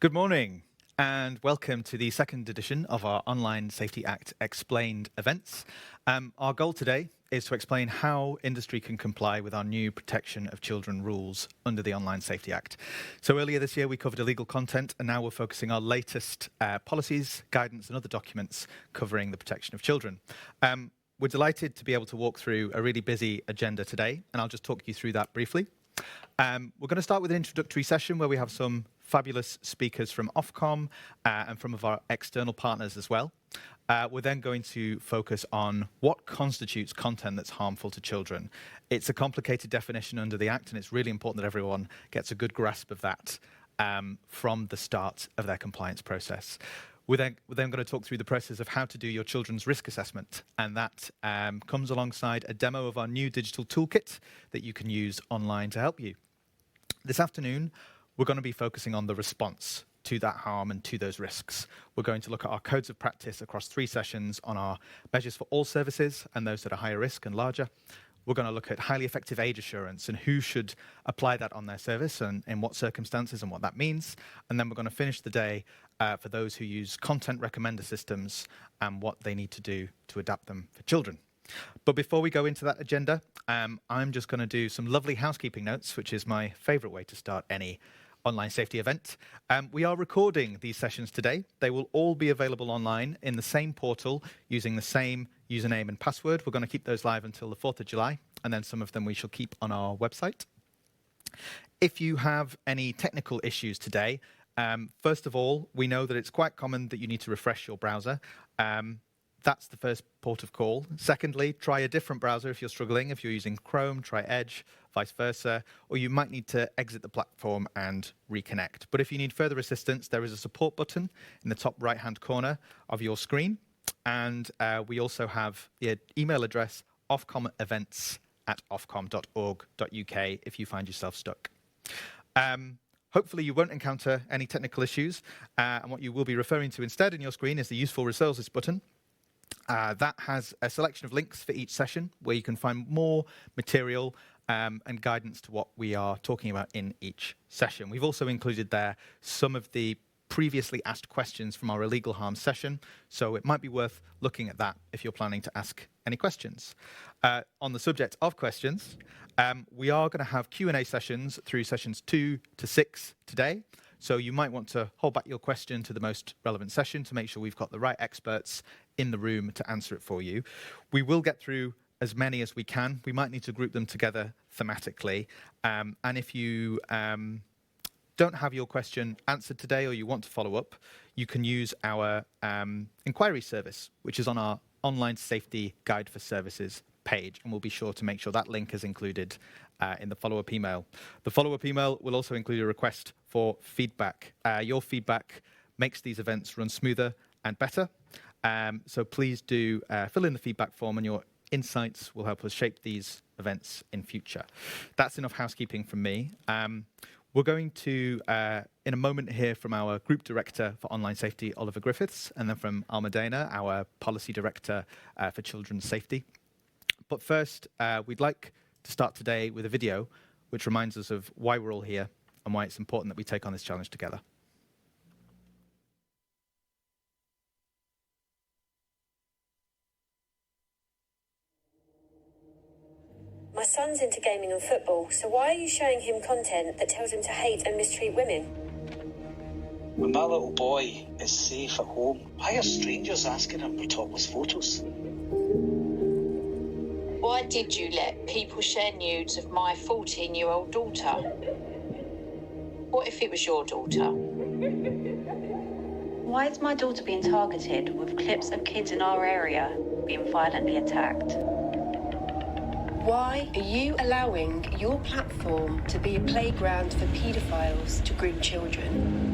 Good morning and welcome to the second edition of our Online Safety Act Explained events. Our goal today is to explain how industry can comply with our new protection of children rules under the Online Safety Act. So earlier this year we covered illegal content, and now we're focusing our latest policies, guidance and other documents covering the protection of children. We're delighted to be able to walk through a really busy agenda today, and I'll just talk you through that briefly. We're going to start with an introductory session where we have some fabulous speakers from Ofcom and from our external partners as well. We're then going to focus on what constitutes content that's harmful to children. It's a complicated definition under the Act, and it's really important that everyone gets a good grasp of that from the start of their compliance process. We're then going to talk through the process of how to do your children's risk assessment, and that comes alongside a demo of our new digital toolkit that you can use online to help you. This afternoon, we're going to be focusing on the response to that harm and to those risks. We're going to look at our codes of practice across 3 sessions on our measures for all services and those that are higher risk and larger. We're going to look at highly effective age assurance and who should apply that on their service and in what circumstances and what that means. And then we're going to finish the day for those who use content recommender systems and what they need to do to adapt them for children. But before we go into that agenda, I'm just going to do some lovely housekeeping notes, which is my favourite way to start any online safety event. We are recording these sessions today. They will all be available online in the same portal using the same username and password. We're going to keep those live until the 4th of July, and then some of them we shall keep on our website. If you have any technical issues today, first of all, we know that it's quite common that you need to refresh your browser. That's the first port of call. Secondly, try a different browser if you're struggling. If you're using Chrome, try Edge, vice versa, or you might need to exit the platform and reconnect. But if you need further assistance, there is a support button in the top right-hand corner of your screen. And we also have the email address ofcomevents@ofcom.org.uk if you find yourself stuck. Hopefully you won't encounter any technical issues. And what you will be referring to instead in your screen is the Useful Resources button. That has a selection of links for each session where you can find more material and guidance to what we are talking about in each session. We've also included there some of the previously asked questions from our illegal harm session, so it might be worth looking at that if you're planning to ask any questions. On the subject of questions, we are going to have Q&A sessions through sessions 2 to 6 today. So you might want to hold back your question to the most relevant session to make sure we've got the right experts in the room to answer it for you. We will get through as many as we can. We might need to group them together thematically. And if you don't have your question answered today or you want to follow up, you can use our inquiry service, which is on our Online Safety Guide for Services page, and we'll be sure to make sure that link is included in the follow-up email. The follow-up email will also include a request for feedback. Your feedback makes these events run smoother and better, so please do fill in the feedback form, and your insights will help us shape these events in future. That's enough housekeeping from me. We're going to, in a moment, hear from our Group Director for Online Safety, Oliver Griffiths, and then from Almudena, our Policy Director for Children's Safety. But first, we'd like to start today with a video which reminds us of why we're all here and why it's important that we take on this challenge together. My son's into gaming and football, so why are you showing him content that tells him to hate and mistreat women? When my little boy is safe at home, why are strangers asking him for topless photos? Why did you let people share nudes of my 14-year-old daughter? What if it was your daughter? Why is my daughter being targeted with clips of kids in our area being violently attacked? Why are you allowing your platform to be a playground for paedophiles to groom children?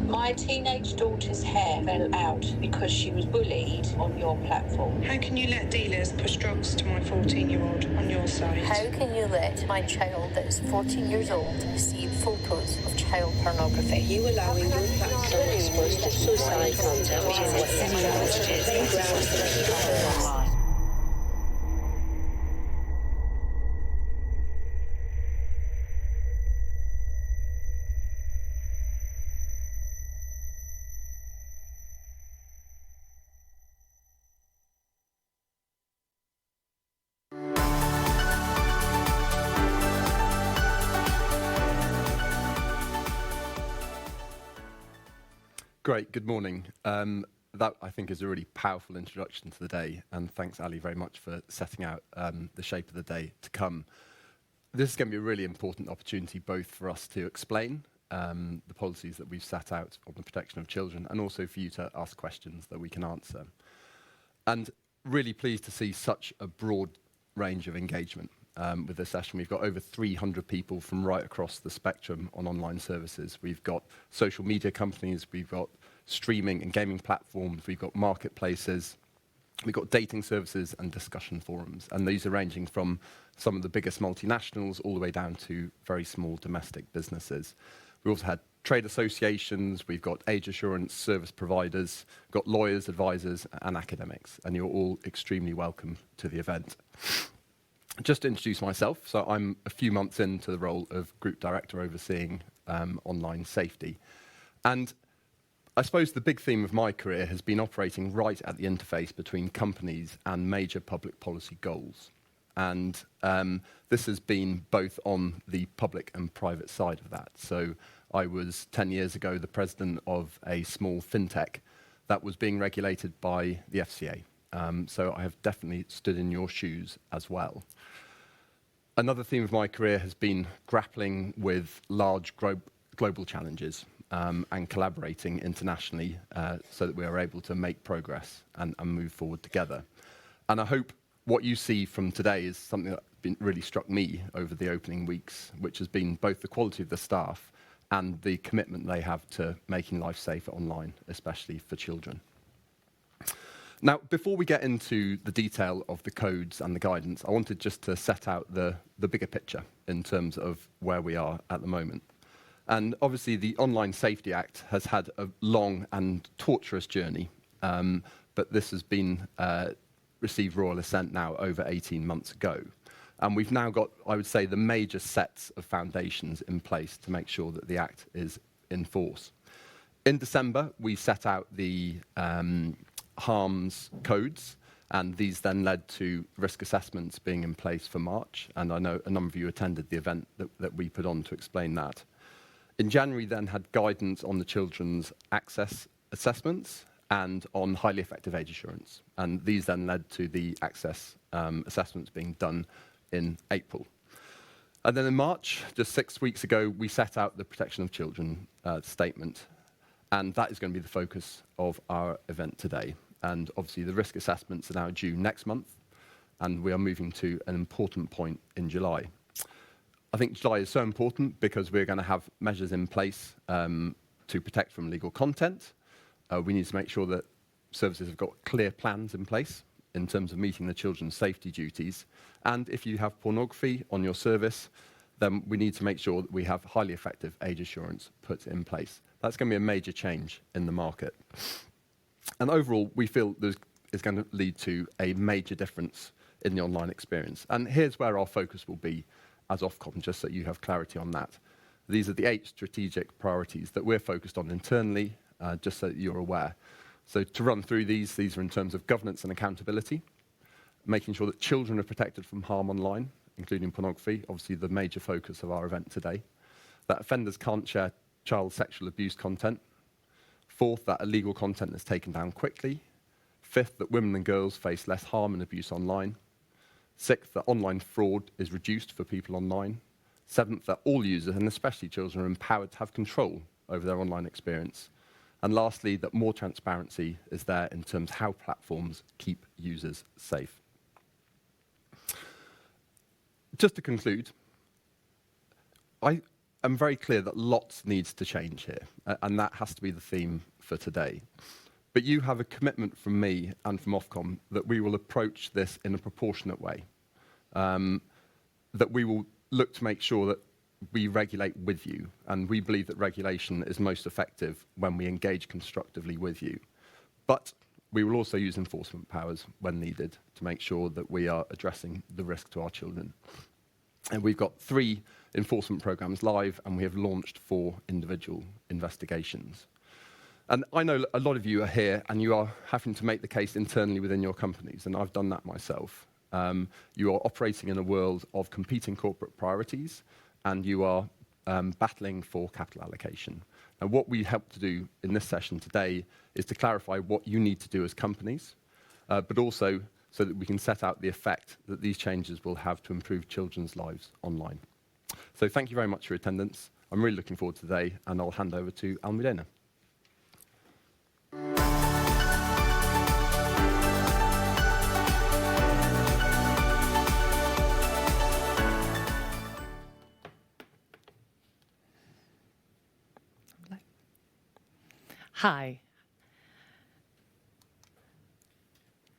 My teenage daughter's hair fell out because she was bullied on your platform. How can you let dealers push drugs to my 14-year-old on your site? How can you let my child that is 14 years old see photos of child pornography? You allowing your platform to expose suicide content to playground for paedophiles. Great, good morning. That, I think, is a really powerful introduction to the day, and thanks, Ali, very much for setting out the shape of the day to come. This is going to be a really important opportunity both for us to explain the policies that we've set out on the protection of children, and also for you to ask questions that we can answer. And really pleased to see such a broad range of engagement with this session. We've got over 300 people from right across the spectrum on online services. We've got social media companies, we've got streaming and gaming platforms, we've got marketplaces, we've got dating services and discussion forums. And these are ranging from some of the biggest multinationals all the way down to very small domestic businesses. We also had trade associations, we've got age assurance service providers, got lawyers, advisors, and academics, and you're all extremely welcome to the event. Just to introduce myself, so I'm a few months into the role of Group Director overseeing online safety. And I suppose the big theme of my career has been operating right at the interface between companies and major public policy goals. And this has been both on the public and private side of that. So I was 10 years ago the president of a small fintech that was being regulated by the FCA. So I have definitely stood in your shoes as well. Another theme of my career has been grappling with large global challenges and collaborating internationally so that we are able to make progress and move forward together. And I hope what you see from today is something that really struck me over the opening weeks, which has been both the quality of the staff and the commitment they have to making life safer online, especially for children. Now, before we get into the detail of the codes and the guidance, I wanted just to set out the bigger picture in terms of where we are at the moment. And obviously, the Online Safety Act has had a long and torturous journey, but this has been received royal assent now over 18 months ago. And we've now got, I would say, the major sets of foundations in place to make sure that the Act is in force. In December, we set out the harms codes, and these then led to risk assessments being in place for March, and I know a number of you attended the event that we put on to explain that. In January then had guidance on the children's access assessments and on highly effective age assurance, and these then led to the access assessments being done in April. And then in March, just 6 weeks ago, we set out the protection of children statement, and that is going to be the focus of our event today. And obviously, the risk assessments are now due next month, and we are moving to an important point in July. I think July is so important because we're going to have measures in place to protect from illegal content. We need to make sure that services have got clear plans in place in terms of meeting the children's safety duties. And if you have pornography on your service, then we need to make sure that we have highly effective age assurance put in place. That's going to be a major change in the market. And overall, we feel this is going to lead to a major difference in the online experience. And here's where our focus will be as Ofcom, just so you have clarity on that. These are the 8 strategic priorities that we're focused on internally, just so that you're aware. So to run through these are in terms of governance and accountability, making sure that children are protected from harm online, including pornography, obviously the major focus of our event today, that offenders can't share child sexual abuse content. 4th, that illegal content is taken down quickly. 5th, that women and girls face less harm and abuse online. 6th, that online fraud is reduced for people online. 7th, that all users, and especially children, are empowered to have control over their online experience. And lastly, that more transparency is there in terms of how platforms keep users safe. Just to conclude, I am very clear that lots needs to change here, and that has to be the theme for today. But you have a commitment from me and from Ofcom that we will approach this in a proportionate way, that we will look to make sure that we regulate with you, and we believe that regulation is most effective when we engage constructively with you. But we will also use enforcement powers when needed to make sure that we are addressing the risk to our children. And we've got 3 enforcement programs live, and we have launched 4 individual investigations. And I know a lot of you are here, and you are having to make the case internally within your companies, and I've done that myself. You are operating in a world of competing corporate priorities, and you are battling for capital allocation. And what we help to do in this session today is to clarify what you need to do as companies, but also so that we can set out the effect that these changes will have to improve children's lives online. So thank you very much for your attendance. I'm really looking forward to today, and I'll hand over to Almudena. Hi.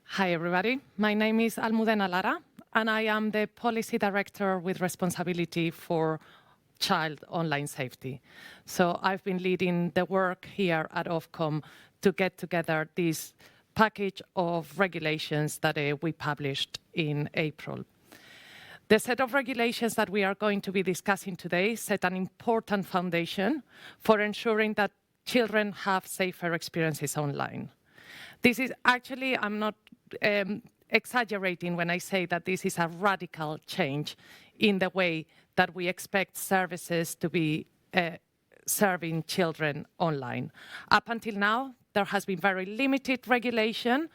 Hi, everybody. My name is Almudena Lara, and I am the Policy Director with responsibility for child online safety. So I've been leading the work here at Ofcom to get together this package of regulations that we published in April. The set of regulations that we are going to be discussing today set an important foundation for ensuring that children have safer experiences online. This is actually, I'm not exaggerating when I say that this is a radical change in the way that we expect services to be serving children online. Up until now, there has been very limited regulation,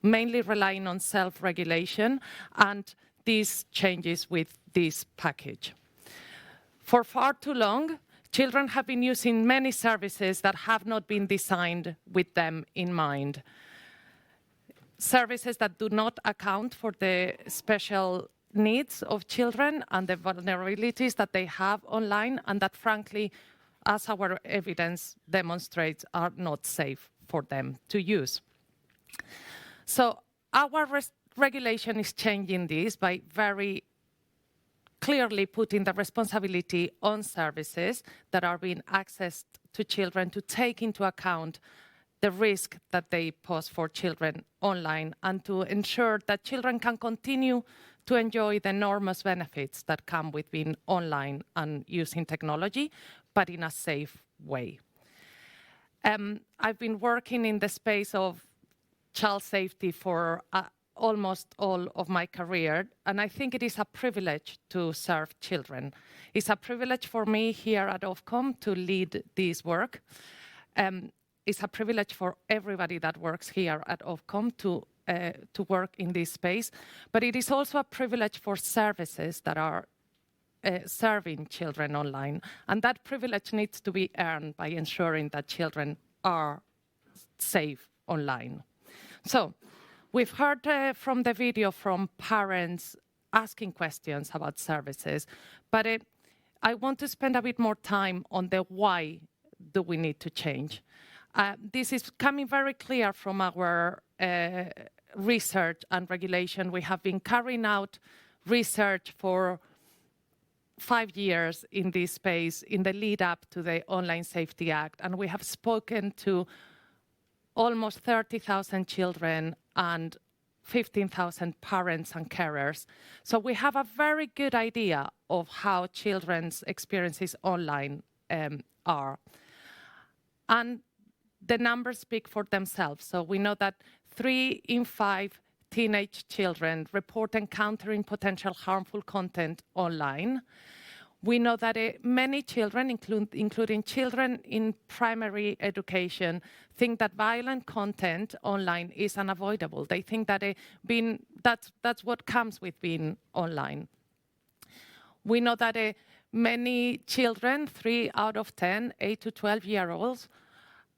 mainly relying on self-regulation, and this changes with this package. For far too long, children have been using many services that have not been designed with them in mind. Services that do not account for the special needs of children and the vulnerabilities that they have online, and that, frankly, as our evidence demonstrates, are not safe for them to use. So our regulation is changing this by very clearly putting the responsibility on services that are being accessed to children to take into account the risk that they pose for children online, and to ensure that children can continue to enjoy the enormous benefits that come with being online and using technology, but in a safe way. I've been working in the space of child safety for almost all of my career, and I think it is a privilege to serve children. It's a privilege for me here at Ofcom to lead this work. It's a privilege for everybody that works here at Ofcom to work in this space, but it is also a privilege for services that are serving children online, and that privilege needs to be earned by ensuring that children are safe online. So, we've heard from the video from parents asking questions about services, but I want to spend a bit more time on the why do we need to change. This is coming very clear from our research and regulation. We have been carrying out research for 5 years in this space in the lead up to the Online Safety Act, and we have spoken to almost 30,000 children and 15,000 parents and carers. So we have a very good idea of how children's experiences online are. And the numbers speak for themselves. So we know that 3 in 5 teenage children report encountering potential harmful content online. We know that many children, including children in primary education, think that violent content online is unavoidable. They think that that's what comes with being online. We know that many children, 3 out of 10, 8 to 12-year-olds,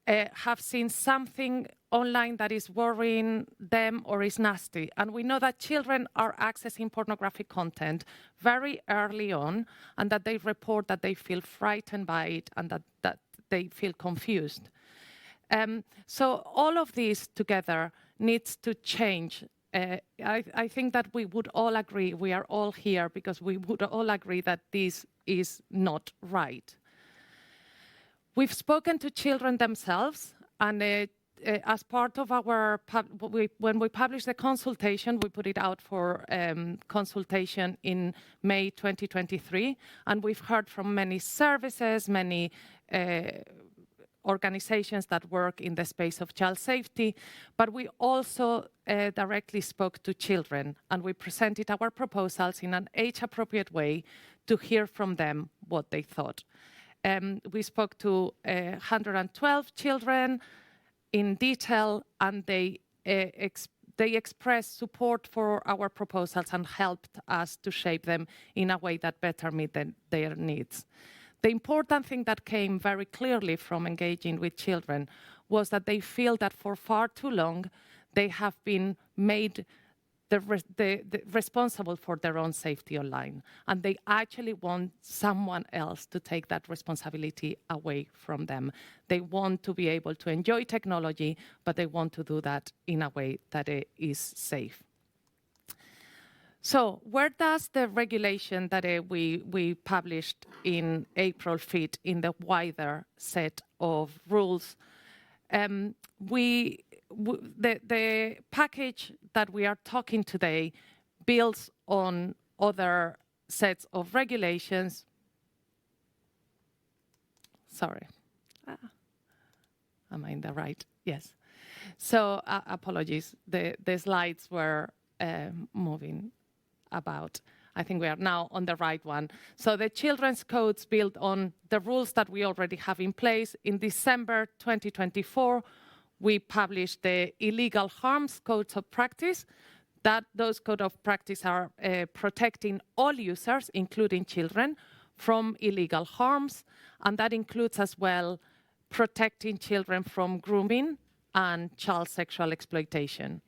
have seen something online that is worrying them or is nasty. And we know that children are accessing pornographic content very early on, and that they report that they feel frightened by it and that they feel confused. So all of this together needs to change. I think that we would all agree, we are all here because we would all agree that this is not right. We've spoken to children themselves, and as part of our, when we published the consultation, we put it out for consultation in May 2023, and we've heard from many services, many organizations that work in the space of child safety, but we also directly spoke to children, and we presented our proposals in an age-appropriate way to hear from them what they thought. We spoke to 112 children in detail, and they expressed support for our proposals and helped us to shape them in a way that better meet their needs. The important thing that came very clearly from engaging with children was that they feel that for far too long they have been made the responsible for their own safety online, and they actually want someone else to take that responsibility away from them. They want to be able to enjoy technology, but they want to do that in a way that it is safe. So where does the regulation that we published in April fit in the wider set of rules? The package that we are talking today builds on other sets of regulations. Sorry. Am I in the right? Yes. So apologies. The slides were moving about. I think we are now on the right one. So the children's codes build on the rules that we already have in place. In December 2024, we published the illegal harms codes of practice. Those code of practice are protecting all users, including children, from illegal harms. And that includes as well protecting children from grooming and child sexual exploitation.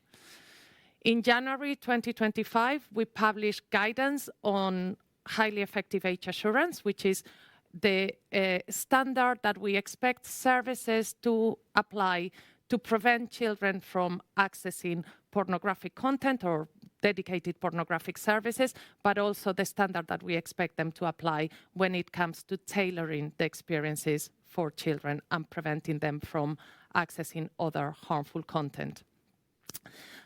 In January 2025, we published guidance on highly effective age assurance, which is the standard that we expect services to apply to prevent children from accessing pornographic content or dedicated pornographic services, but also the standard that we expect them to apply when it comes to tailoring the experiences for children and preventing them from accessing other harmful content.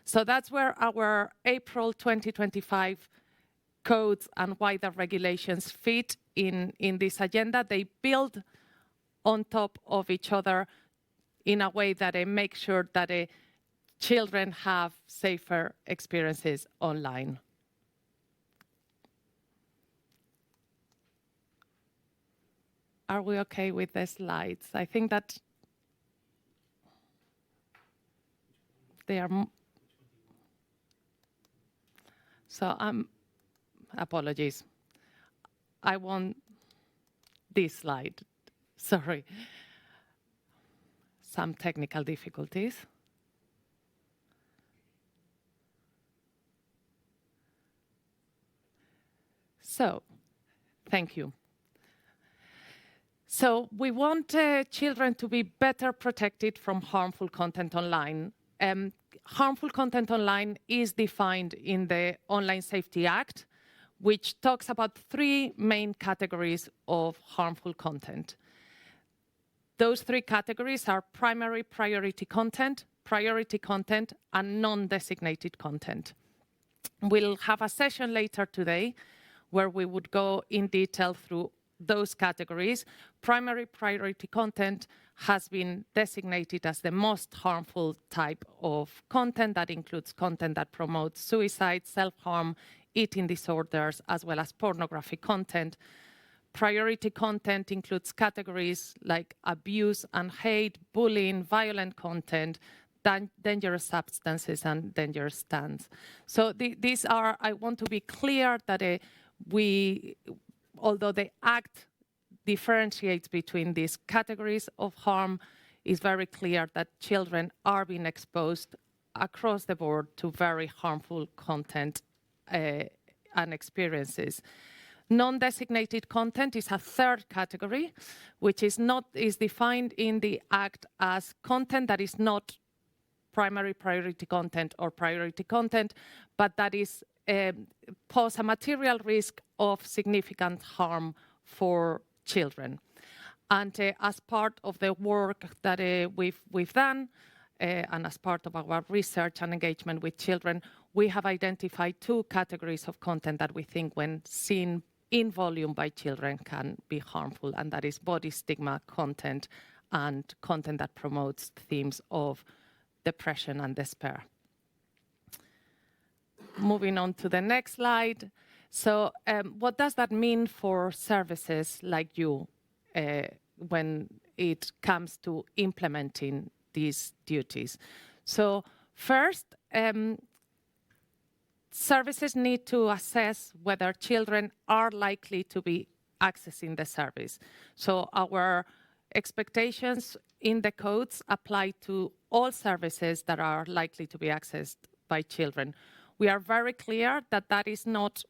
So that's where our April 2025 codes and wider regulations fit in this agenda. They build on top of each other in a way that they make sure that children have safer experiences online. Are we okay with the slides? I think that they are... So apologies. I want this slide. Sorry. Some technical difficulties. So, thank you. So we want children to be better protected from harmful content online. Harmful content online is defined in the Online Safety Act, which talks about 3 main categories of harmful content. Those 3 categories are primary priority content, and non-designated content. We'll have a session later today where we would go in detail through those categories. Primary priority content has been designated as the most harmful type of content. That includes content that promotes suicide, self-harm, eating disorders, as well as pornographic content. Priority content includes categories like abuse and hate, bullying, violent content, dangerous substances, and dangerous stands. So these are, I want to be clear that although the Act differentiates between these categories of harm, it's very clear that children are being exposed across the board to very harmful content and experiences. Non-designated content is a 3rd category, which is defined in the Act as content that is not primary priority content or priority content, but that is pose a material risk of significant harm for children. And as part of the work that we've done, and as part of our research and engagement with children, we have identified 2 categories of content that we think, when seen in volume by children, can be harmful, and that is body stigma content and content that promotes themes of depression and despair. Moving on to the next slide. So what does that mean for services like you? when it comes to implementing these duties. So first, services need to assess whether children are likely to be accessing the service. So our expectations in the codes apply to all services that are likely to be accessed by children. We are very clear that that is not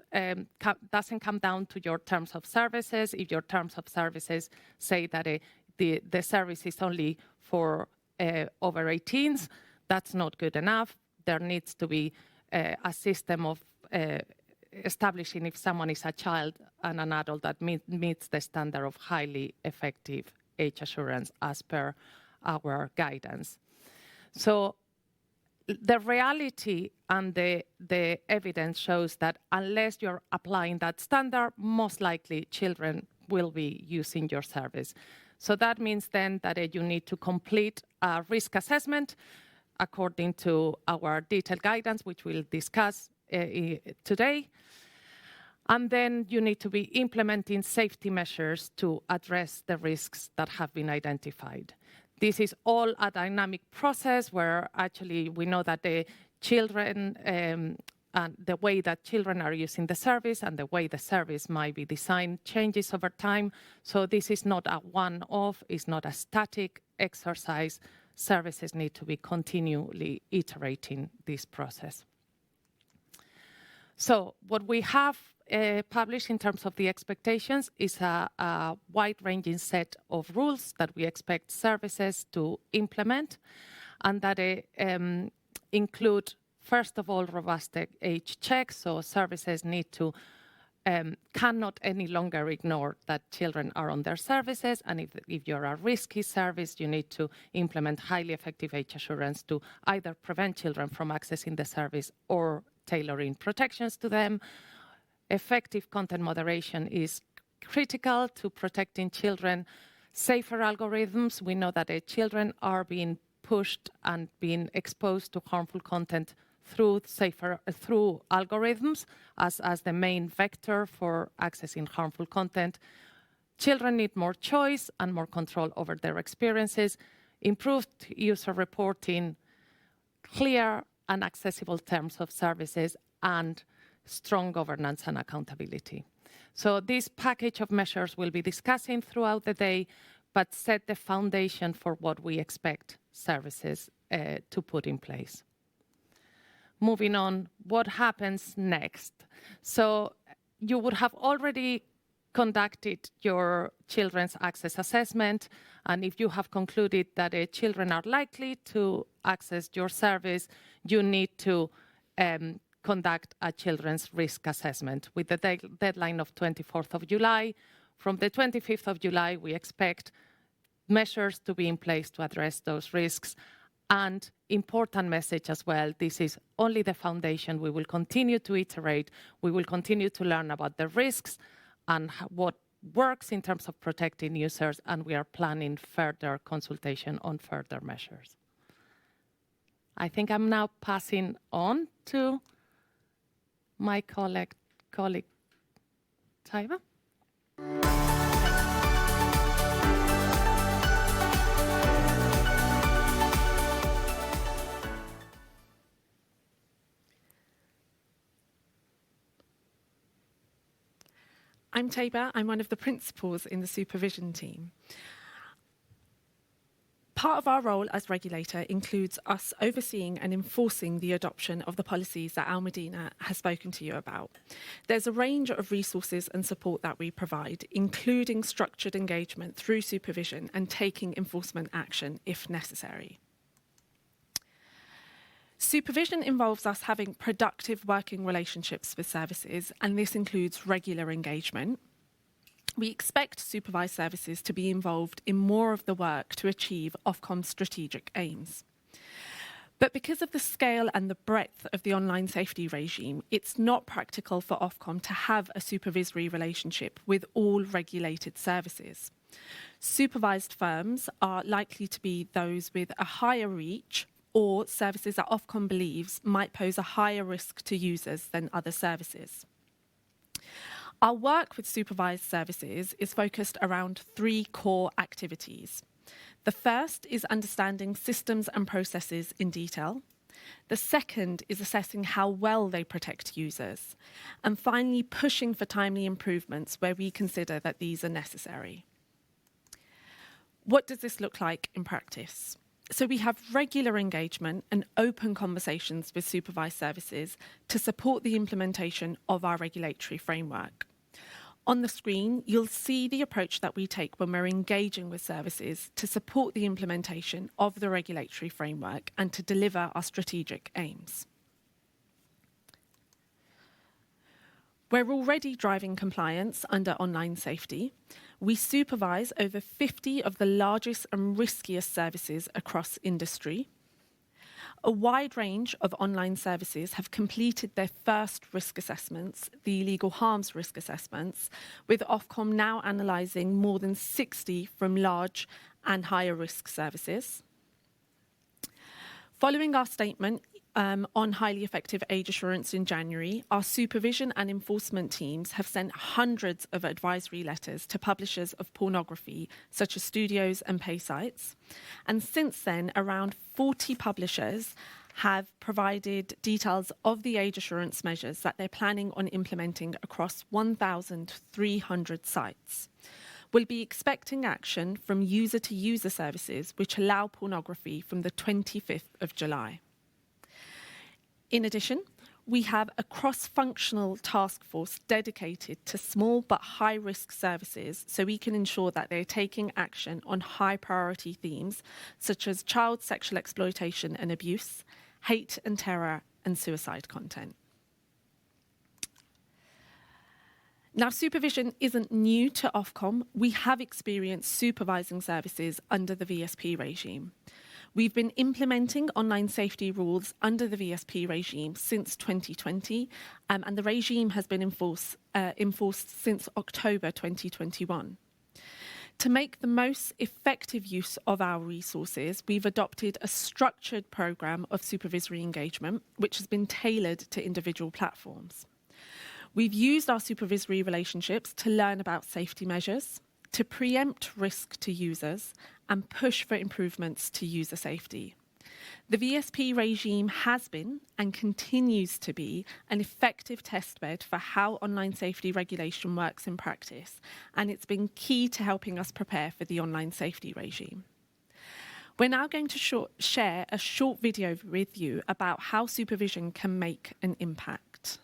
doesn't come down to your terms of services. If your terms of services say that the service is only for over 18s, that's not good enough. There needs to be a system of establishing if someone is a child and an adult that meets the standard of highly effective age assurance as per our guidance. So the reality and the evidence shows that unless you're applying that standard, most likely children will be using your service. So that means then that you need to complete a risk assessment according to our detailed guidance, which we'll discuss today. And then you need to be implementing safety measures to address the risks that have been identified. This is all a dynamic process where actually we know that the children and the way that children are using the service and the way the service might be designed changes over time. So this is not a one-off, it's not a static exercise. Services need to be continually iterating this process. So what we have published in terms of the expectations is a wide-ranging set of rules that we expect services to implement, and that include, first of all, robust age checks. So services need to cannot any longer ignore that children are on their services, and if you're a risky service, you need to implement highly effective age assurance to either prevent children from accessing the service or tailoring protections to them. Effective content moderation is critical to protecting children. Safer algorithms, we know that children are being pushed and being exposed to harmful content through algorithms as the main vector for accessing harmful content. Children need more choice and more control over their experiences, improved user reporting, clear and accessible terms of services, and strong governance and accountability. So this package of measures we'll be discussing throughout the day, but set the foundation for what we expect services to put in place. Moving on, what happens next? So you would have already conducted your children's access assessment, and if you have concluded that children are likely to access your service, you need to conduct a children's risk assessment with the deadline of 24th of July. From the 25th of July, we expect measures to be in place to address those risks. And important message as well, this is only the foundation. We will continue to iterate. We will continue to learn about the risks and what works in terms of protecting users, and we are planning further consultation on further measures. I think I'm now passing on to my colleague Taiba. I'm Taiba. I'm one of the principals in the supervision team. Part of our role as regulator includes us overseeing and enforcing the adoption of the policies that Al Medina has spoken to you about. There's a range of resources and support that we provide, including structured engagement through supervision and taking enforcement action if necessary. Supervision involves us having productive working relationships with services, and this includes regular engagement. We expect supervised services to be involved in more of the work to achieve Ofcom's strategic aims. But because of the scale and the breadth of the online safety regime, it's not practical for Ofcom to have a supervisory relationship with all regulated services. Supervised firms are likely to be those with a higher reach or services that Ofcom believes might pose a higher risk to users than other services. Our work with supervised services is focused around 3 core activities. The first is understanding systems and processes in detail. The second is assessing how well they protect users. And finally, pushing for timely improvements where we consider that these are necessary. What does this look like in practice? So we have regular engagement and open conversations with supervised services to support the implementation of our regulatory framework. On the screen, you'll see the approach that we take when we're engaging with services to support the implementation of the regulatory framework and to deliver our strategic aims. We're already driving compliance under online safety. We supervise over 50 of the largest and riskiest services across industry. A wide range of online services have completed their first risk assessments, the illegal harms risk assessments, with Ofcom now analysing more than 60 from large and higher risk services. Following our statement on highly effective age assurance in January, our supervision and enforcement teams have sent hundreds of advisory letters to publishers of pornography, such as studios and pay sites. And since then, around 40 publishers have provided details of the age assurance measures that they're planning on implementing across 1,300 sites. We'll be expecting action from user-to-user services which allow pornography from the 25th of July. In addition, we have a cross-functional task force dedicated to small but high-risk services so we can ensure that they're taking action on high-priority themes such as child sexual exploitation and abuse, hate and terror, and suicide content. Now, supervision isn't new to Ofcom. We have experienced supervising services under the VSP regime. We've been implementing online safety rules under the VSP regime since 2020, and the regime has been enforced since October 2021. To make the most effective use of our resources, we've adopted a structured programme of supervisory engagement, which has been tailored to individual platforms. We've used our supervisory relationships to learn about safety measures, to preempt risk to users, and push for improvements to user safety. The VSP regime has been and continues to be an effective testbed for how online safety regulation works in practice, and it's been key to helping us prepare for the online safety regime. We're now going to share a short video with you about how supervision can make an impact.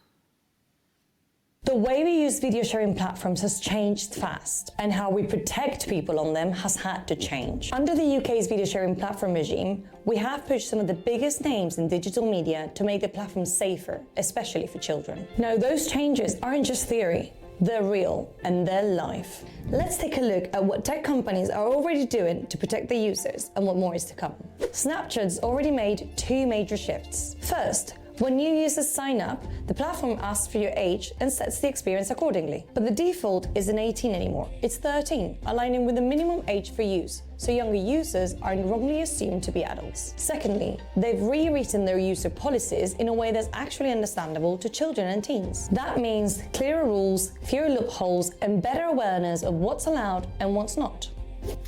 The way we use video sharing platforms has changed fast, and how we protect people on them has had to change. Under the UK's video sharing platform regime, we have pushed some of the biggest names in digital media to make the platform safer, especially for children. Now, those changes aren't just theory. They're real and they're live. Let's take a look at what tech companies are already doing to protect their users and what more is to come. Snapchat's already made 2 major shifts. First, when new users sign up, the platform asks for your age and sets the experience accordingly. But the default isn't 18 anymore, it's 13, aligning with the minimum age for use, so younger users aren't wrongly assumed to be adults. Secondly, they've rewritten their user policies in a way that's actually understandable to children and teens. That means clearer rules, fewer loopholes, and better awareness of what's allowed and what's not.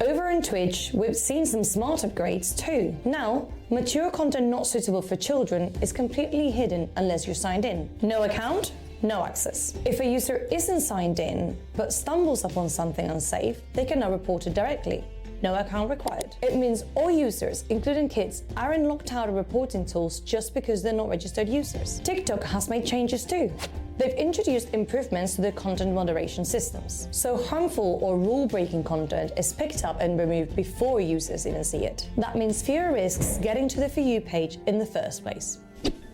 Over on Twitch, we've seen some smart upgrades too. Now, mature content not suitable for children is completely hidden unless you're signed in. No account, no access. If a user isn't signed in, but stumbles upon something unsafe, they can now report it directly. No account required. It means all users, including kids, aren't locked out of reporting tools just because they're not registered users. TikTok has made changes too. They've introduced improvements to their content moderation systems. So harmful or rule-breaking content is picked up and removed before users even see it. That means fewer risks getting to the For You page in the first place.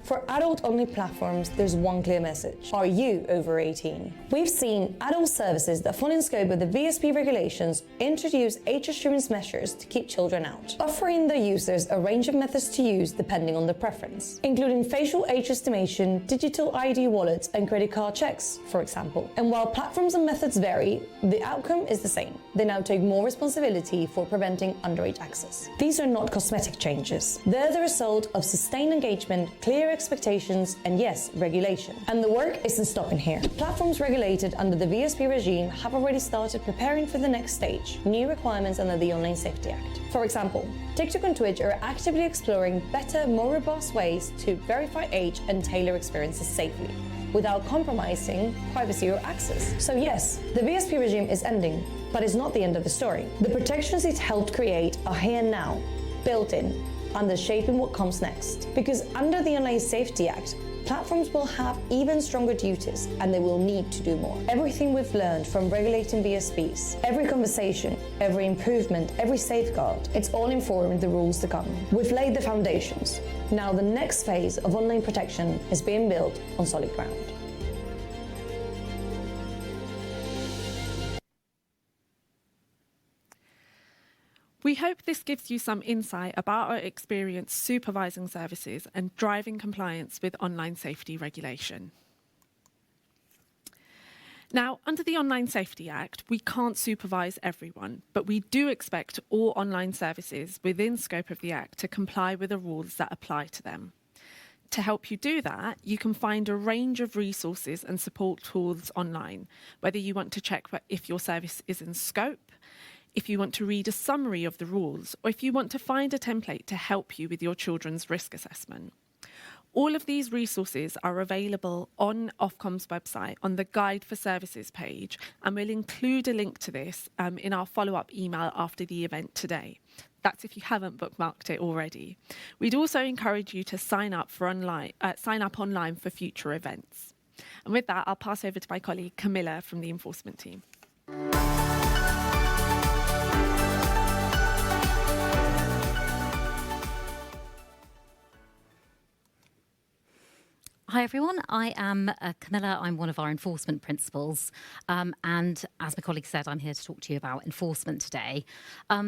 For adult-only platforms, there's one clear message. Are you over 18? We've seen adult services that fall in scope of the VSP regulations introduce age assurance measures to keep children out, offering their users a range of methods to use depending on their preference, including facial age estimation, digital ID wallets, and credit card checks, for example. And while platforms and methods vary, the outcome is the same. They now take more responsibility for preventing underage access. These are not cosmetic changes. They're the result of sustained engagement, clear expectations, and yes, regulation. And the work isn't stopping here. Platforms regulated under the VSP regime have already started preparing for the next stage, new requirements under the Online Safety Act. For example, TikTok and Twitch are actively exploring better, more robust ways to verify age and tailor experiences safely, without compromising privacy or access. So yes, the VSP regime is ending, but it's not the end of the story. The protections it helped create are here now, built in, and they're shaping what comes next. Because under the Online Safety Act, platforms will have even stronger duties and they will need to do more. Everything we've learned from regulating VSPs, every conversation, every improvement, every safeguard, it's all informing the rules to come. We've laid the foundations. Now the next phase of online protection is being built on solid ground. We hope this gives you some insight about our experience supervising services and driving compliance with online safety regulation. Now, under the Online Safety Act, we can't supervise everyone, but we do expect all online services within scope of the Act to comply with the rules that apply to them. To help you do that, you can find a range of resources and support tools online, whether you want to check if your service is in scope, if you want to read a summary of the rules, or if you want to find a template to help you with your children's risk assessment. All of these resources are available on Ofcom's website on the Guide for Services page, and we'll include a link to this in our follow-up email after the event today. That's if you haven't bookmarked it already. We'd also encourage you to sign up online for future events. And with that, I'll pass over to my colleague Camilla from the enforcement team. Hi everyone, I am Camilla, I'm one of our enforcement principals, and as my colleague said, I'm here to talk to you about enforcement today.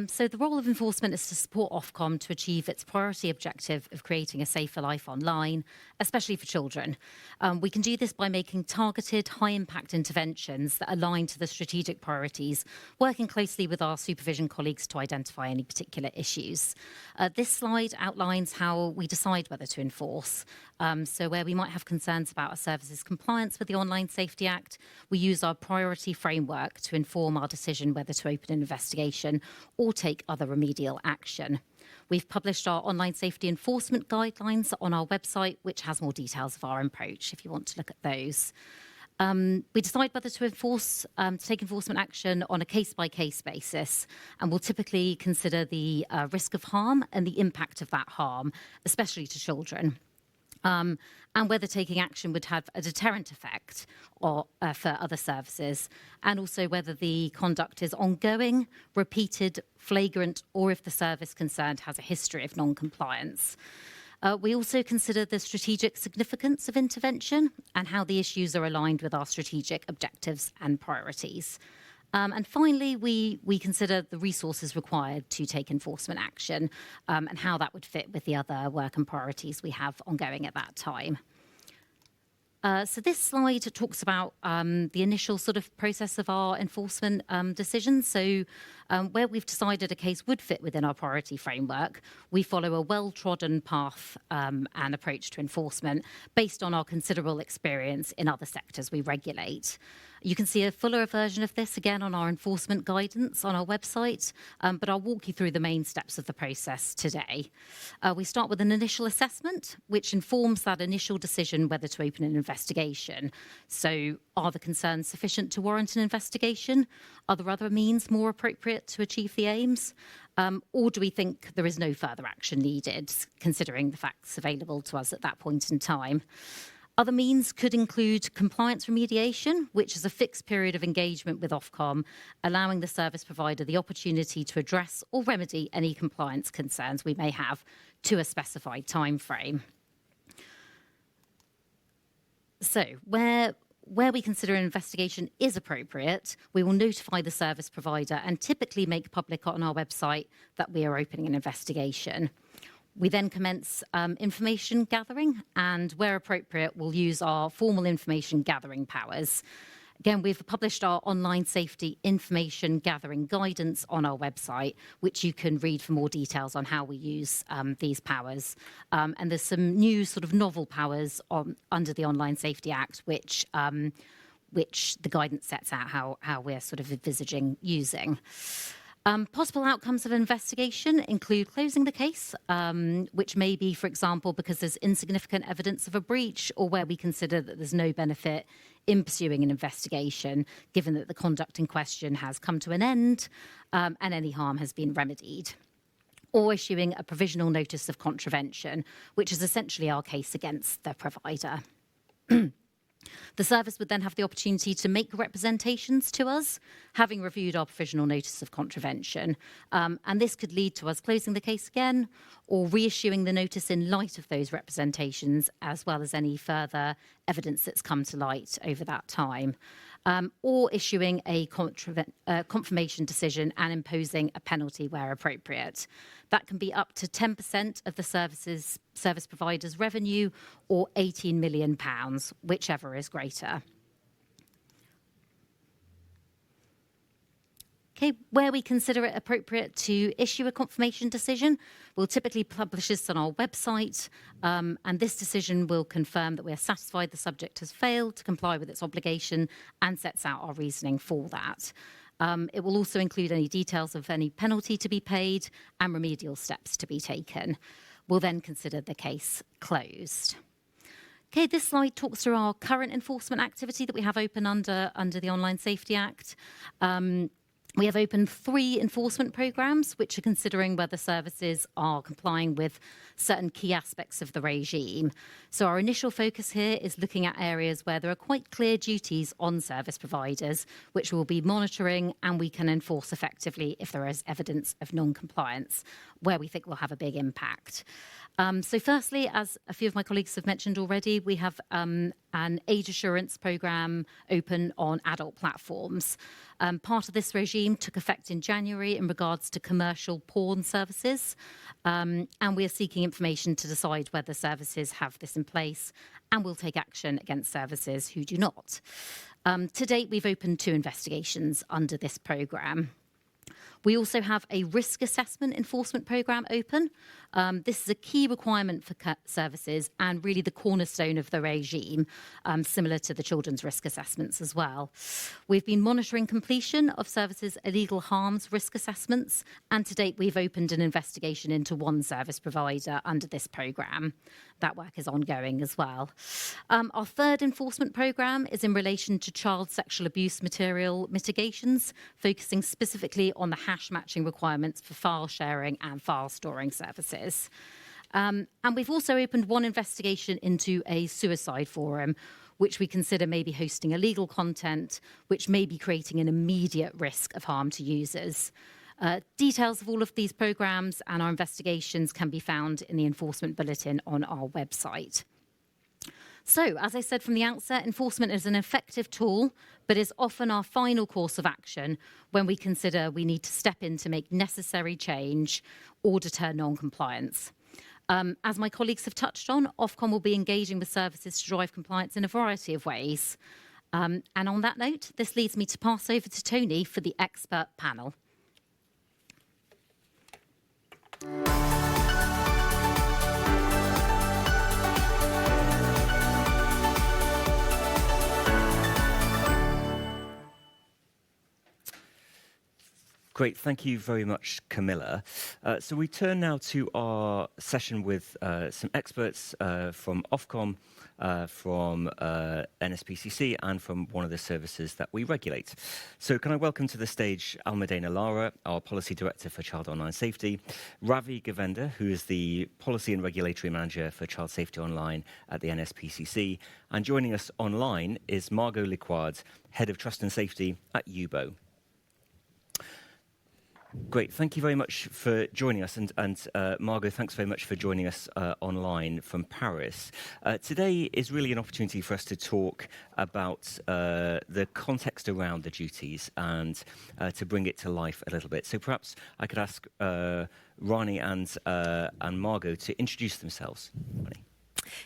So the role of enforcement is to support Ofcom to achieve its priority objective of creating a safer life online, especially for children. We can do this by making targeted, high-impact interventions that align to the strategic priorities, working closely with our supervision colleagues to identify any particular issues. This slide outlines how we decide whether to enforce. So where we might have concerns about a service's compliance with the Online Safety Act, we use our priority framework to inform our decision whether to open an investigation or take other remedial action. We've published our online safety enforcement guidelines on our website, which has more details of our approach if you want to look at those. We decide whether to take enforcement action on a case-by-case basis, and we'll typically consider the risk of harm and the impact of that harm, especially to children. And whether taking action would have a deterrent effect for other services, and also whether the conduct is ongoing, repeated, flagrant, or if the service concerned has a history of non-compliance. We also consider the strategic significance of intervention and how the issues are aligned with our strategic objectives and priorities. And finally, we consider the resources required to take enforcement action and how that would fit with the other work and priorities we have ongoing at that time. So this slide talks about the initial sort of process of our enforcement decisions. So where we've decided a case would fit within our priority framework, we follow a well-trodden path and approach to enforcement based on our considerable experience in other sectors we regulate. You can see a fuller version of this again on our enforcement guidance on our website, but I'll walk you through the main steps of the process today. We start with an initial assessment, which informs that initial decision whether to open an investigation. So are the concerns sufficient to warrant an investigation? Are there other means more appropriate to achieve the aims? Or do we think there is no further action needed, considering the facts available to us at that point in time? Other means could include compliance remediation, which is a fixed period of engagement with Ofcom, allowing the service provider the opportunity to address or remedy any compliance concerns we may have to a specified time frame. So where we consider an investigation is appropriate, we will notify the service provider and typically make public on our website that we are opening an investigation. We then commence information gathering, and where appropriate, we'll use our formal information gathering powers. Again, we've published our online safety information gathering guidance on our website, which you can read for more details on how we use these powers. And there's some new sort of novel powers under the Online Safety Act, which the guidance sets out how we're sort of envisaging using. Possible outcomes of investigation include closing the case, which may be, for example, because there's insignificant evidence of a breach or where we consider that there's no benefit in pursuing an investigation, given that the conduct in question has come to an end and any harm has been remedied. Or issuing a provisional notice of contravention, which is essentially our case against the provider. The service would then have the opportunity to make representations to us, having reviewed our provisional notice of contravention. And this could lead to us closing the case again or reissuing the notice in light of those representations, as well as any further evidence that's come to light over that time. Or issuing a confirmation decision and imposing a penalty where appropriate. That can be up to 10% of the service provider's revenue or £18 million, whichever is greater. Okay, where we consider it appropriate to issue a confirmation decision, we'll typically publish this on our website, and this decision will confirm that we are satisfied the subject has failed to comply with its obligation and sets out our reasoning for that. It will also include any details of any penalty to be paid and remedial steps to be taken. We'll then consider the case closed. Okay, this slide talks through our current enforcement activity that we have open under the Online Safety Act. We have opened 3 enforcement programmes, which are considering whether services are complying with certain key aspects of the regime. So our initial focus here is looking at areas where there are quite clear duties on service providers, which we'll be monitoring and we can enforce effectively if there is evidence of non-compliance, where we think will have a big impact. So firstly, as a few of my colleagues have mentioned already, we have an age assurance programme open on adult platforms. Part of this regime took effect in January in regards to commercial porn services, and we are seeking information to decide whether services have this in place, and we'll take action against services who do not. To date, we've opened 2 investigations under this programme. We also have a risk assessment enforcement programme open. This is a key requirement for services and really the cornerstone of the regime, similar to the children's risk assessments as well. We've been monitoring completion of services' illegal harms risk assessments, and to date we've opened an investigation into 1 service provider under this programme. That work is ongoing as well. Our 3rd enforcement programme is in relation to child sexual abuse material mitigations, focusing specifically on the hash matching requirements for file sharing and file storing services. And we've also opened 1 investigation into a suicide forum, which we consider may be hosting illegal content, which may be creating an immediate risk of harm to users. Details of all of these programmes and our investigations can be found in the enforcement bulletin on our website. So, as I said from the outset, enforcement is an effective tool, but is often our final course of action when we consider we need to step in to make necessary change or deter non-compliance. As my colleagues have touched on, Ofcom will be engaging with services to drive compliance in a variety of ways. And on that note, this leads me to pass over to Tony for the expert panel. Great, thank you very much, Camilla. So we turn now to our session with some experts from Ofcom, from NSPCC, and from one of the services that we regulate. So can I welcome to the stage Almudena Lara, our Policy Director for Child Online Safety, Ravi Govender, who is the Policy and Regulatory Manager for Child Safety Online at the NSPCC, and joining us online is Margot Liquard, Head of Trust and Safety at UBO. Great, thank you very much for joining us, and Margot, thanks very much for joining us online from Paris. Today is really an opportunity for us to talk about the context around the duties and to bring it to life a little bit. So perhaps I could ask Rani and Margot to introduce themselves. Rani.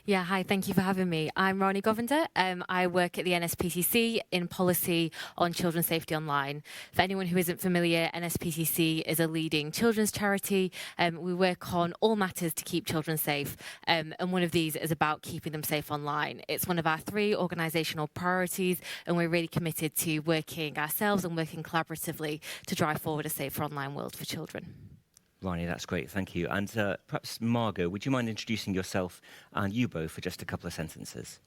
Yeah, hi, thank you for having me. I'm Ronnie Govender. I work at the NSPCC in policy on children's safety online. For anyone who isn't familiar, NSPCC is a leading children's charity. We work on all matters to keep children safe, and one of these is about keeping them safe online. It's one of our 3 organisational priorities, and we're really committed to working ourselves and working collaboratively to drive forward a safer online world for children. Ronnie, that's great, thank you. And perhaps, Margot, would you mind introducing yourself and you both for just a couple of sentences?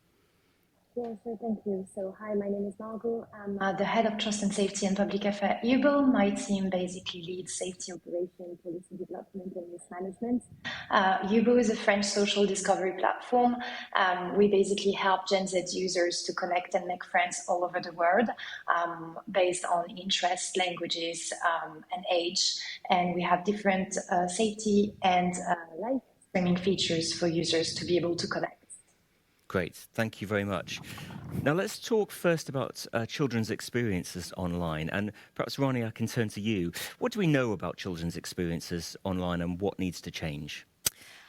Yeah, sure, thank you. So, hi, my name is Margot. I'm the head of Trust and Safety and Public Affairs at UBO. My team basically leads safety operation, policy development, and risk management. UBO is a French social discovery platform. We basically help Gen Z users to connect and make friends all over the world based on interests, languages, and age. And we have different safety and live streaming features for users to be able to connect. Great, thank you very much. Now let's talk first about children's experiences online, and perhaps Ronnie, I can turn to you. What do we know about children's experiences online and what needs to change?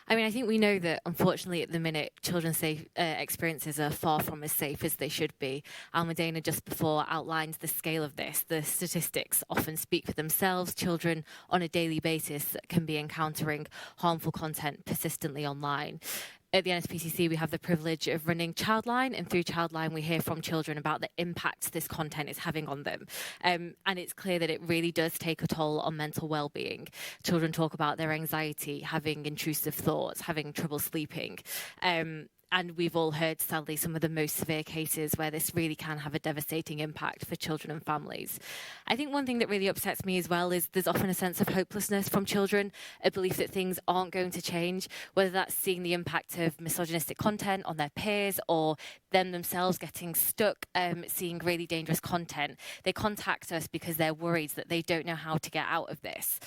I mean, I think we know that, unfortunately, at the minute, children's experiences are far from as safe as they should be. Almudena just before outlined the scale of this. The statistics often speak for themselves. Children on a daily basis can be encountering harmful content persistently online. At the NSPCC, we have the privilege of running Childline, and through Childline, we hear from children about the impact this content is having on them. And it's clear that it really does take a toll on mental well-being. Children talk about their anxiety, having intrusive thoughts, having trouble sleeping. And we've all heard, sadly, some of the most severe cases where this really can have a devastating impact for children and families. I think one thing that really upsets me as well is there's often a sense of hopelessness from children, a belief that things aren't going to change, whether that's seeing the impact of misogynistic content on their peers or them themselves getting stuck seeing really dangerous content. They contact us because they're worried that they don't know how to get out of this.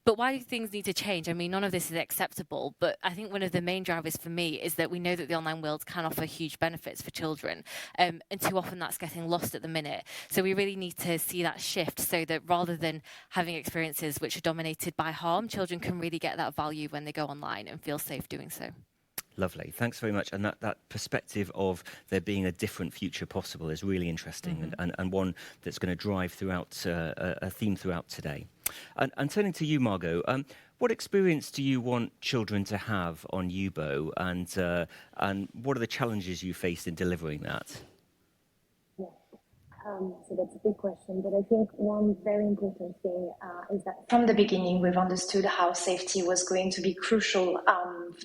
But why do things need to change? I mean, none of this is acceptable, but I think one of the main drivers for me is that we know that the online world can offer huge benefits for children, and too often that's getting lost at the minute. So we really need to see that shift so that rather than having experiences which are dominated by harm, children can really get that value when they go online and feel safe doing so. Lovely, thanks very much. And that perspective of there being a different future possible is really interesting, and one that's going to drive throughout a theme throughout today. And turning to you, Margot, what experience do you want children to have on UBO, and what are the challenges you faced in delivering that? So that's a big question, but I think one very important thing is that from the beginning we've understood how safety was going to be crucial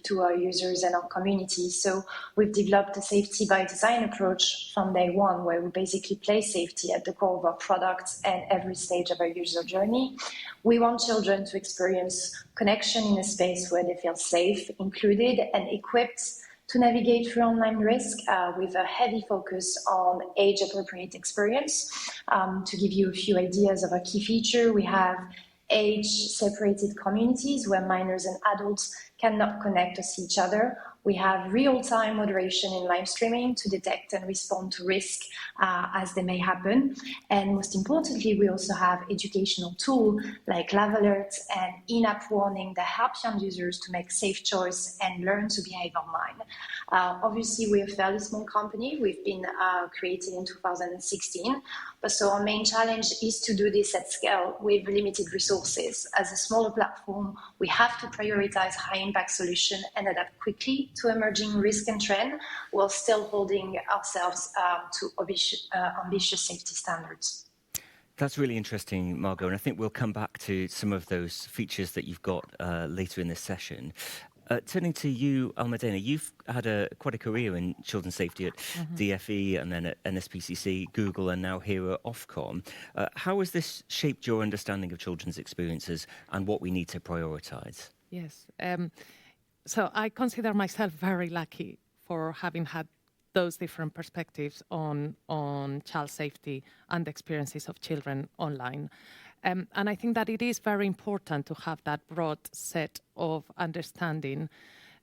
to our users and our community. So we've developed a safety by design approach from day one, where we basically place safety at the core of our products and every stage of our user journey. We want children to experience connection in a space where they feel safe, included, and equipped to navigate through online risk with a heavy focus on age-appropriate experience. To give you a few ideas of a key feature, we have age-separated communities where minors and adults cannot connect or see each other. We have real-time moderation in live streaming to detect and respond to risk as they may happen. And most importantly, we also have educational tools like live alerts and in-app warning that help young users to make safe choice and learn to behave online. Obviously, we're a fairly small company. We've been created in 2016. So our main challenge is to do this at scale with limited resources. As a smaller platform, we have to prioritize high-impact solutions and adapt quickly to emerging risk and trend, while still holding ourselves to ambitious safety standards. That's really interesting, Margot, and I think we'll come back to some of those features that you've got later in this session. Turning to you, Almudena, you've had quite a career in children's safety at DFE and then at NSPCC, Google, and now here at Ofcom. How has this shaped your understanding of children's experiences and what we need to prioritise? Yes. So I consider myself very lucky for having had those different perspectives on child safety and the experiences of children online. And I think that it is very important to have that broad set of understanding.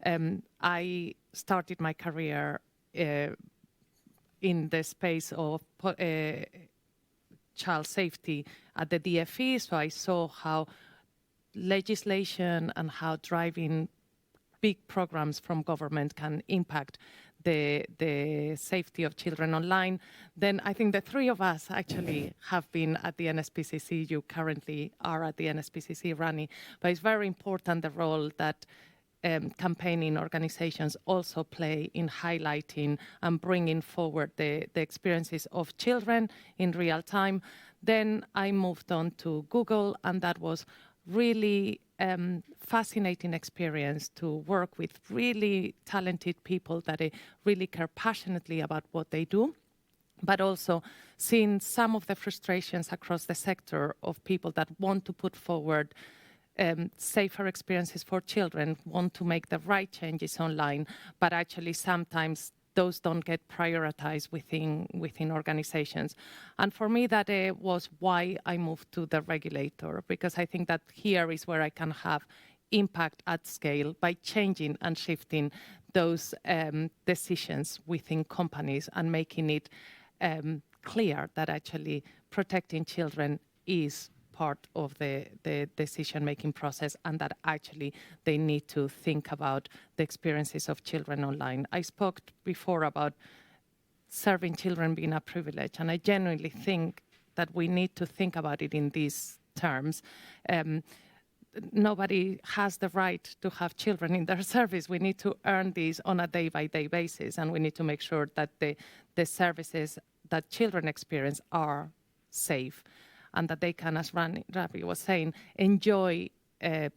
I started my career in the space of child safety at the DFE, so I saw how legislation and how driving big programs from government can impact the safety of children online, then I think the three of us actually have been at the NSPCC. You currently are at the NSPCC, Rani, but it's very important the role that campaigning organizations also play in highlighting and bringing forward the experiences of children in real time. Then I moved on to Google, and that was really fascinating experience to work with really talented people that really care passionately about what they do, but also seeing some of the frustrations across the sector of people that want to put forward safer experiences for children, want to make the right changes online, but actually sometimes those don't get prioritized within organizations. And for me, that was why I moved to the regulator, because I think that here is where I can have impact at scale by changing and shifting those decisions within companies and making it clear that actually protecting children is part of the decision-making process, and that actually they need to think about the experiences of children online. I spoke before about serving children being a privilege, and I genuinely think that we need to think about it in these terms. Nobody has the right to have children in their service. We need to earn these on a day-by-day basis, and we need to make sure that the services that children experience are safe, and that they can, as Ravi was saying, enjoy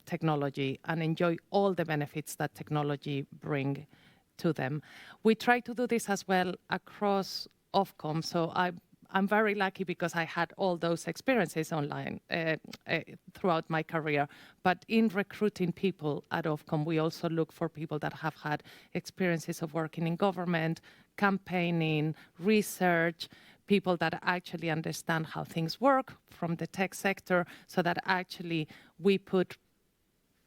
technology and enjoy all the benefits that technology bring to them. We try to do this as well across Ofcom, so I'm very lucky because I had all those experiences online throughout my career. But in recruiting people at Ofcom, we also look for people that have had experiences of working in government, campaigning, research, people that actually understand how things work from the tech sector, so that actually we put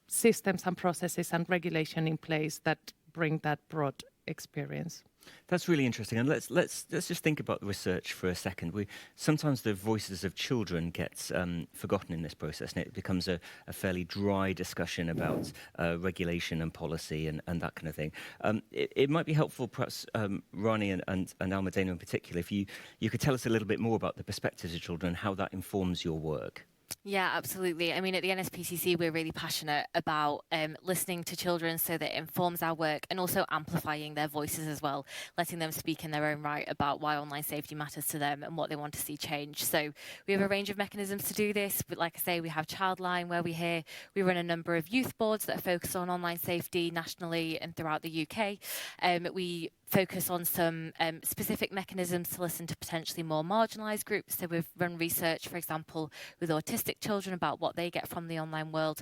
systems and processes and regulation in place that bring that broad experience. That's really interesting, and let's just think about the research for a second. Sometimes the voices of children gets forgotten in this process, and it becomes a fairly dry discussion about regulation and policy and that kind of thing. It might be helpful, perhaps, Rani and Almudena in particular, if you could tell us a little bit more about the perspectives of children and how that informs your work. Yeah, absolutely. I mean, at the NSPCC, we're really passionate about listening to children so that it informs our work, and also amplifying their voices as well, letting them speak in their own right about why online safety matters to them and what they want to see change. So we have a range of mechanisms to do this. But like I say, we have Childline, where we run a number of youth boards that focus on online safety nationally and throughout the UK. We focus on some specific mechanisms to listen to potentially more marginalised groups. So we've run research, for example, with autistic children about what they get from the online world.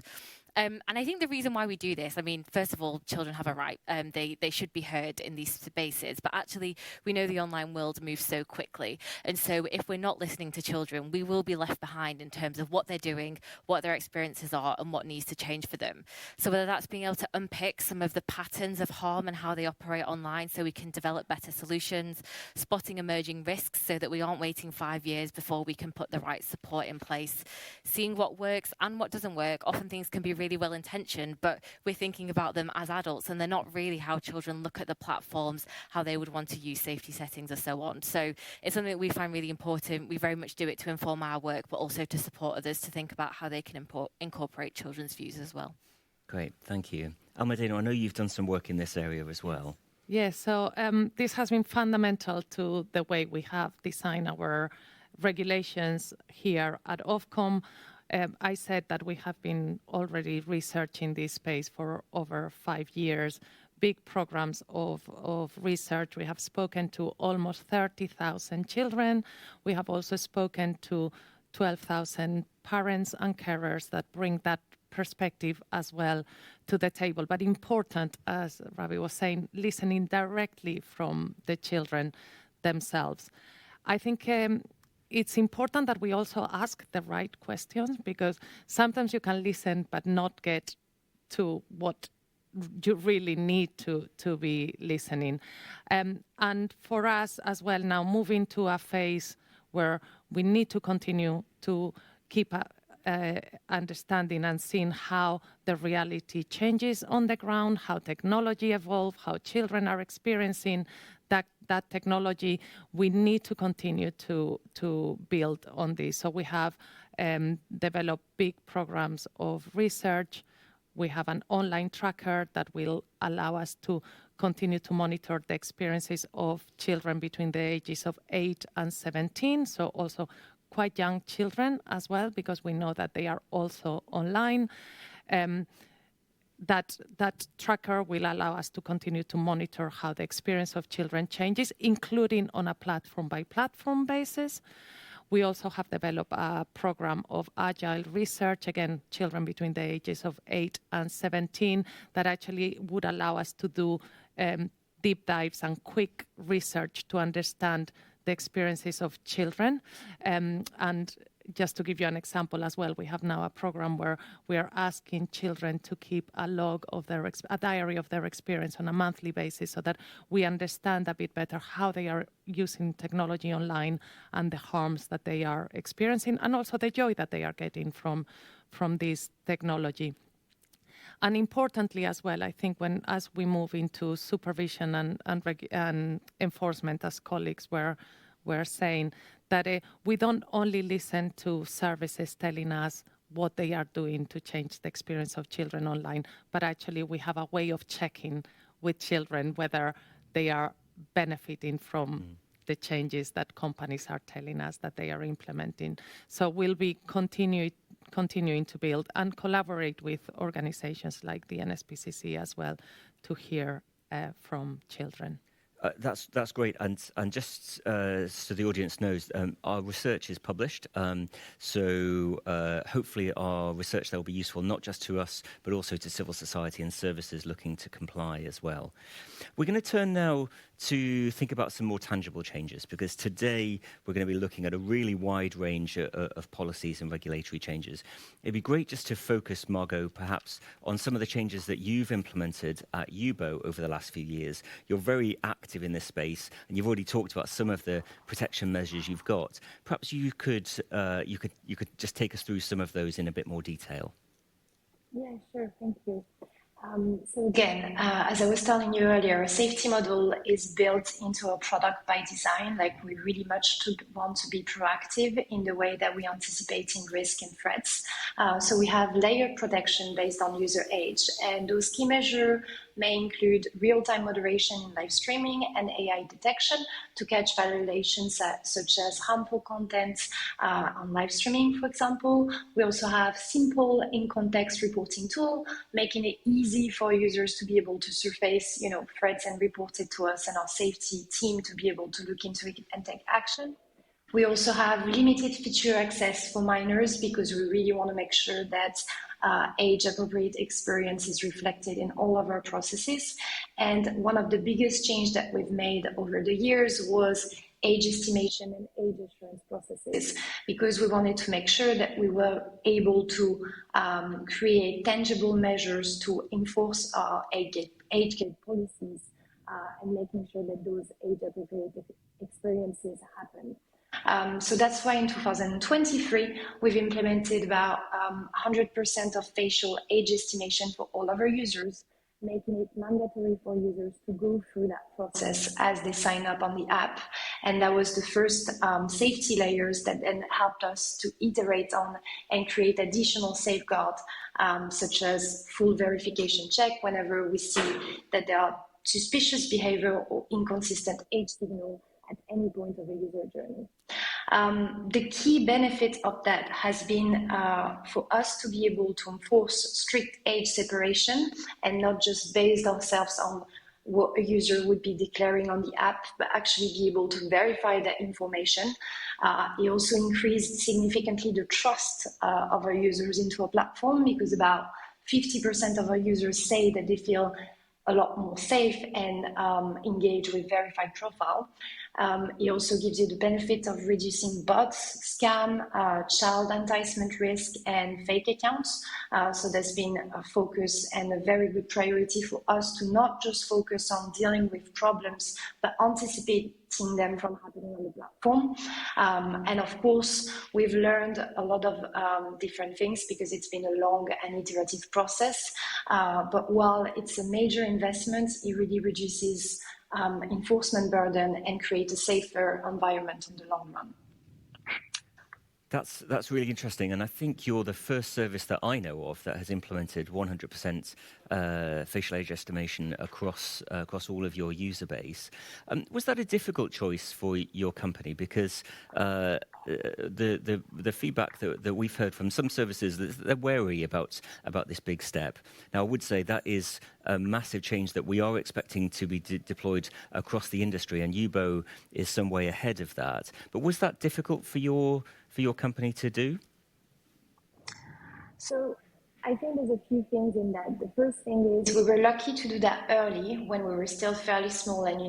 And I think the reason why we do this, I mean, first of all, children have a right. They should be heard in these spaces. But actually, we know the online world moves so quickly. And so if we're not listening to children, we will be left behind in terms of what they're doing, what their experiences are, and what needs to change for them. So whether that's being able to unpick some of the patterns of harm and how they operate online so we can develop better solutions, spotting emerging risks so that we aren't waiting 5 years before we can put the right support in place, seeing what works and what doesn't work. Often things can be really well-intentioned, but we're thinking about them as adults, and they're not really how children look at the platforms, how they would want to use safety settings, and so on. So it's something that we find really important. We very much do it to inform our work, but also to support others to think about how they can incorporate children's views as well. Great, thank you. Almudena, I know you've done some work in this area as well. Yes, so this has been fundamental to the way we have designed our regulations here at Ofcom. I said that we have been already researching this space for over 5 years, big programs of research. We have spoken to almost 30,000 children. We have also spoken to 12,000 parents and carers that bring that perspective as well to the table. But important, as Ravi was saying, listening directly from the children themselves. I think it's important that we also ask the right questions, because sometimes you can listen but not get to what you really need to be listening. And for us as well, now moving to a phase where we need to continue to keep understanding and seeing how the reality changes on the ground, how technology evolves, how children are experiencing that technology. We need to continue to build on this. So we have developed big programs of research. We have an online tracker that will allow us to continue to monitor the experiences of children between the ages of 8 and 17, so also quite young children as well, because we know that they are also online. That tracker will allow us to continue to monitor how the experience of children changes, including on a platform-by-platform basis. We also have developed a program of agile research, again, children between the ages of 8 and 17, that actually would allow us to do deep dives and quick research to understand the experiences of children. And just to give you an example as well, we have now a program where we are asking children to keep a log of a diary of their experience on a monthly basis, so that we understand a bit better how they are using technology online and the harms that they are experiencing, and also the joy that they are getting from this technology. And importantly as well, I think as we move into supervision and enforcement, as colleagues were saying, that we don't only listen to services telling us what they are doing to change the experience of children online, but actually we have a way of checking with children whether they are benefiting from the changes that companies are telling us that they are implementing. So we'll be continuing to build and collaborate with organizations like the NSPCC as well to hear from children. That's great, and just so the audience knows, our research is published, so hopefully our research there will be useful not just to us, but also to civil society and services looking to comply as well. We're going to turn now to think about some more tangible changes, because today we're going to be looking at a really wide range of policies and regulatory changes. It'd be great just to focus, Margot, perhaps on some of the changes that you've implemented at UBO over the last few years. You're very active in this space, and you've already talked about some of the protection measures you've got. Perhaps you could just take us through some of those in a bit more detail. Yeah, sure. Thank you. So again, as I was telling you earlier, a safety model is built into a product by design. Like, we really much want to be proactive in the way that we anticipating risk and threats. So we have layered protection based on user age, and those key measures may include real-time moderation in live streaming and AI detection to catch violations such as harmful content on live streaming, for example. We also have simple in-context reporting tool, making it easy for users to be able to surface, threats and report it to us and our safety team to be able to look into it and take action. We also have limited feature access for minors, because we really want to make sure that age-appropriate experience is reflected in all of our processes. And one of the biggest changes that we've made over the years was age estimation and age assurance processes, because we wanted to make sure that we were able to create tangible measures to enforce our age gap policies and making sure that those age-appropriate experiences happen. So that's why in 2023, we've implemented about 100% of facial age estimation for all of our users, making it mandatory for users to go through that process as they sign up on the app. And that was the first safety layers that then helped us to iterate on and create additional safeguards, such as full verification check whenever we see that there are suspicious behavior or inconsistent age signal at any point of a user journey. The key benefit of that has been for us to be able to enforce strict age separation and not just base ourselves on what a user would be declaring on the app, but actually be able to verify that information. It also increased significantly the trust of our users into a platform, because about 50% of our users say that they feel a lot more safe and engage with verified profile. It also gives you the benefit of reducing bots, scam, child enticement risk, and fake accounts. So there's been a focus and a very good priority for us to not just focus on dealing with problems, but anticipating them from happening on the platform. And of course, we've learned a lot of different things because it's been a long and iterative process. But while it's a major investment, it really reduces enforcement burden and create a safer environment in the long run. That's really interesting, and I think you're the first service that I know of that has implemented 100% facial age estimation across all of your user base. Was that a difficult choice for your company? Because the feedback that we've heard from some services, they're wary about this big step. Now, I would say that is a massive change that we are expecting to be deployed across the industry, and UBO is some way ahead of that. But was that difficult for your company to do? So I think there's a few things in that. The first thing is we were lucky to do that early when we were still fairly small, and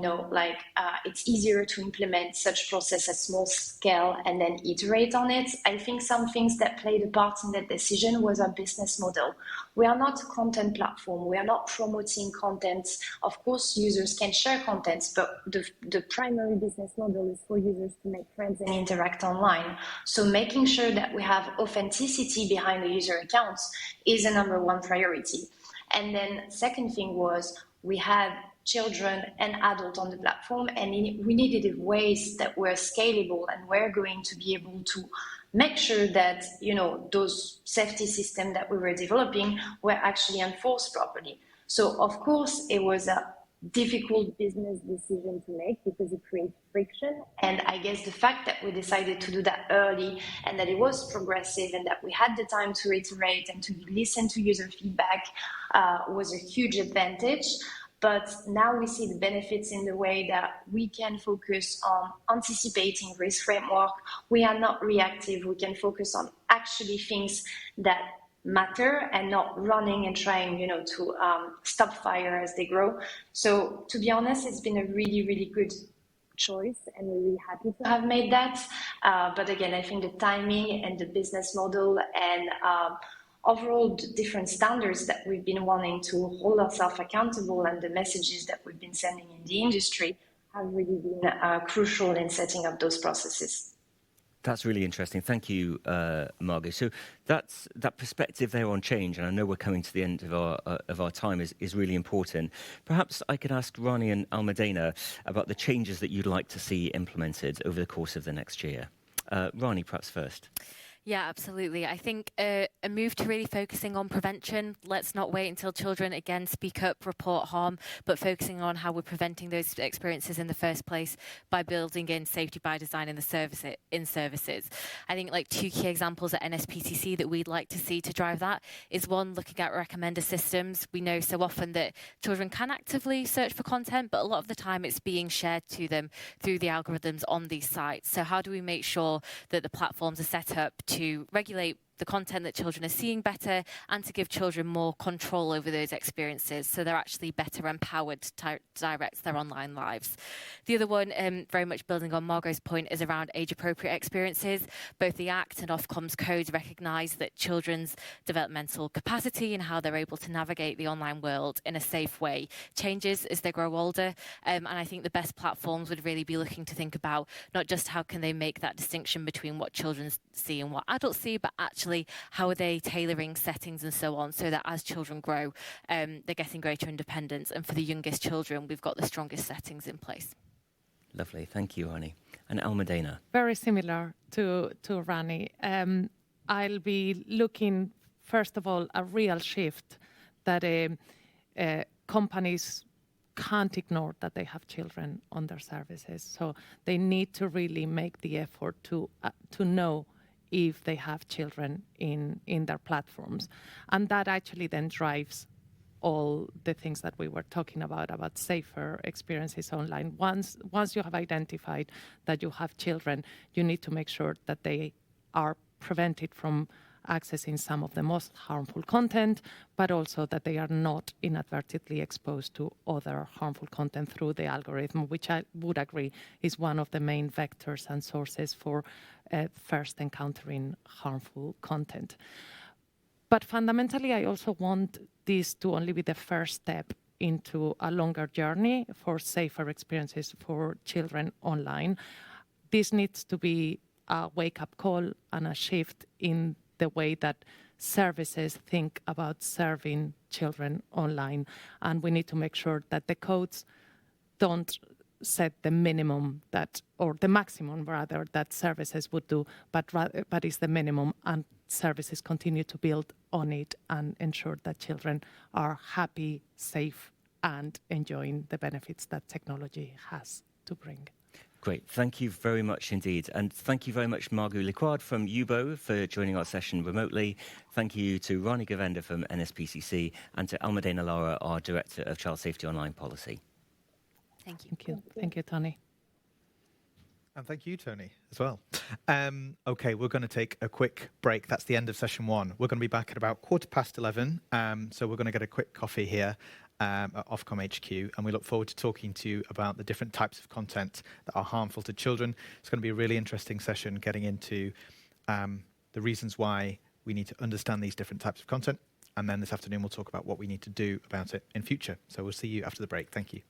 it's easier to implement such process at small scale and then iterate on it. I think some things that played a part in that decision was our business model. We are not a content platform. We are not promoting content. Of course, users can share content, but the primary business model is for users to make friends and interact online. So making sure that we have authenticity behind the user accounts is a number one priority. And then second thing was we had children and adults on the platform, and we needed ways that were scalable and we're going to be able to make sure that those safety systems that we were developing were actually enforced properly. So of course it was a difficult business decision to make because it creates friction, and I guess the fact that we decided to do that early and that it was progressive and that we had the time to iterate and to listen to user feedback was a huge advantage. But now we see the benefits in the way that we can focus on anticipating risk framework. We are not reactive. We can focus on actually things that matter and not running and trying, to stop fire as they grow. So to be honest, it's been a really, really good choice, and we're really happy to have made that. But again, I think the timing and the business model and overall different standards that we've been wanting to hold ourselves accountable and the messages that we've been sending in the industry have really been crucial in setting up those processes. That's really interesting. Thank you, Margot. So that perspective there on change, and I know we're coming to the end of our time, is really important. Perhaps I could ask Rani and Almudena about the changes that you'd like to see implemented over the course of the next year. Rani, perhaps first. Yeah, absolutely. I think a move to really focusing on prevention. Let's not wait until children, again, speak up, report harm, but focusing on how we're preventing those experiences in the first place by building in safety by design in services. I think two key examples at NSPCC that we'd like to see to drive that is one, looking at recommender systems. We know so often that children can actively search for content, but a lot of the time it's being shared to them through the algorithms on these sites. So how do we make sure that the platforms are set up to regulate the content that children are seeing better and to give children more control over those experiences so they're actually better empowered to direct their online lives. The other one, very much building on Margot's point, is around age-appropriate experiences. Both the Act and Ofcom's codes recognise that children's developmental capacity and how they're able to navigate the online world in a safe way changes as they grow older. And I think the best platforms would really be looking to think about not just how can they make that distinction between what children see and what adults see, but actually how are they tailoring settings and so on so that as children grow, they're getting greater independence. And for the youngest children, we've got the strongest settings in place. Lovely. Thank you, Rani. And Almudena. Very similar to Rani. I'll be looking, first of all, a real shift that companies can't ignore that they have children on their services. So they need to really make the effort to know if they have children in their platforms. And that actually then drives all the things that we were talking about safer experiences online. Once you have identified that you have children, you need to make sure that they are prevented from accessing some of the most harmful content, but also that they are not inadvertently exposed to other harmful content through the algorithm, which I would agree is one of the main vectors and sources for first encountering harmful content. But fundamentally, I also want this to only be the first step into a longer journey for safer experiences for children online. This needs to be a wake-up call and a shift in the way that services think about serving children online. And we need to make sure that the codes don't set the minimum that, or the maximum rather, that services would do, but is the minimum, and services continue to build on it and ensure that children are happy, safe, and enjoying the benefits that technology has to bring. Great, thank you very much indeed. And thank you very much, Margot Licquard from UBO for joining our session remotely. Thank you to Rani Govender from NSPCC and to Almudena Lara, our Director of Child Safety Online Policy. Thank you. Thank you. Thank you, Tony. And thank you, Tony, as well. OK, we're going to take a quick break. That's the end of session 1. We're going to be back at about 11:15. So we're going to get a quick coffee here at Ofcom HQ. And we look forward to talking to you about the different types of content that are harmful to children. It's going to be a really interesting session getting into the reasons why we need to understand these different types of content. And then this afternoon, we'll talk about what we need to do about it in future. So we'll see you after the break. Thank you.